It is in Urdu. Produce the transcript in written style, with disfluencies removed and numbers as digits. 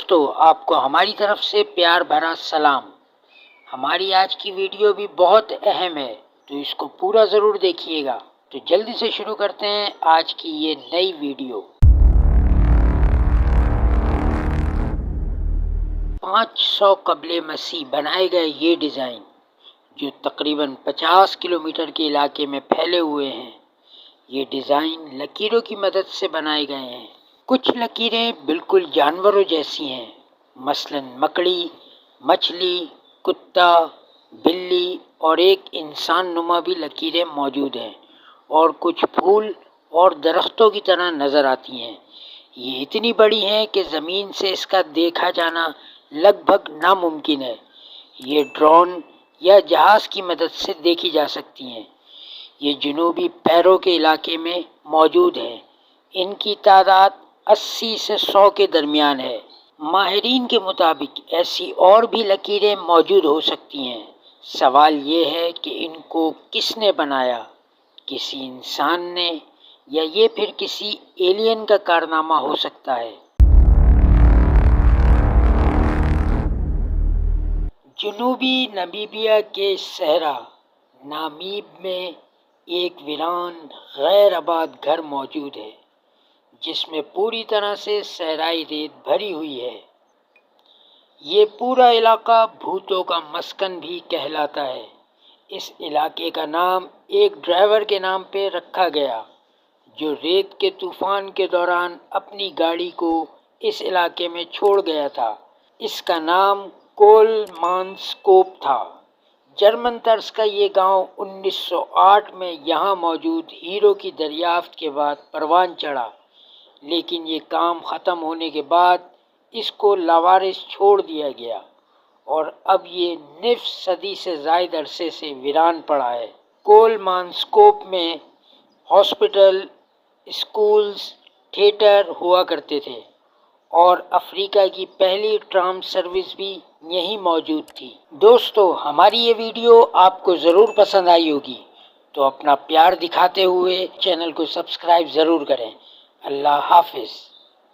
دوستو، آپ کو ہماری طرف سے پیار بھرا سلام۔ ہماری آج کی ویڈیو بھی بہت اہم ہے، تو اس کو پورا ضرور دیکھیے گا۔ تو جلدی سے شروع کرتے ہیں آج کی یہ نئی ویڈیو۔ 500 قبل مسیح بنائے گئے یہ ڈیزائن، جو تقریباً 50 کلومیٹر کے علاقے میں پھیلے ہوئے ہیں، یہ ڈیزائن لکیروں کی مدد سے بنائے گئے ہیں۔ کچھ لکیریں بالکل جانوروں جیسی ہیں، مثلاً مکڑی، مچھلی، کتا، بلی اور ایک انسان نما بھی لکیریں موجود ہیں، اور کچھ پھول اور درختوں کی طرح نظر آتی ہیں۔ یہ اتنی بڑی ہیں کہ زمین سے اس کا دیکھا جانا لگ بھگ ناممکن ہے۔ یہ ڈرون یا جہاز کی مدد سے دیکھی جا سکتی ہیں۔ یہ جنوبی پیرو کے علاقے میں موجود ہیں۔ ان کی تعداد 80 سے 100 کے درمیان ہے۔ ماہرین کے مطابق ایسی اور بھی لکیریں موجود ہو سکتی ہیں۔ سوال یہ ہے کہ ان کو کس نے بنایا؟ کسی انسان نے، یا یہ پھر کسی ایلین کا کارنامہ ہو سکتا ہے؟ جنوبی نمیبیا کے صحرا نامیب میں ایک ویران غیر آباد گھر موجود ہے، جس میں پوری طرح سے صحرائی ریت بھری ہوئی ہے۔ یہ پورا علاقہ بھوتوں کا مسکن بھی کہلاتا ہے۔ اس علاقے کا نام ایک ڈرائیور کے نام پہ رکھا گیا، جو ریت کے طوفان کے دوران اپنی گاڑی کو اس علاقے میں چھوڑ گیا تھا۔ اس کا نام کول مانسکوپ تھا۔ جرمن طرز کا یہ گاؤں 1908 میں یہاں موجود ہیروں کی دریافت کے بعد پروان چڑھا، لیکن یہ کام ختم ہونے کے بعد اس کو لاوارث چھوڑ دیا گیا، اور اب یہ نصف صدی سے زائد عرصے سے ویران پڑا ہے۔ کول مانسکوپ میں ہاسپٹل، اسکولز، تھیٹر ہوا کرتے تھے، اور افریقہ کی پہلی ٹرام سروس بھی یہیں موجود تھی۔ دوستو، ہماری یہ ویڈیو آپ کو ضرور پسند آئی ہوگی، تو اپنا پیار دکھاتے ہوئے چینل کو سبسکرائب ضرور کریں۔ اللہ حافظ۔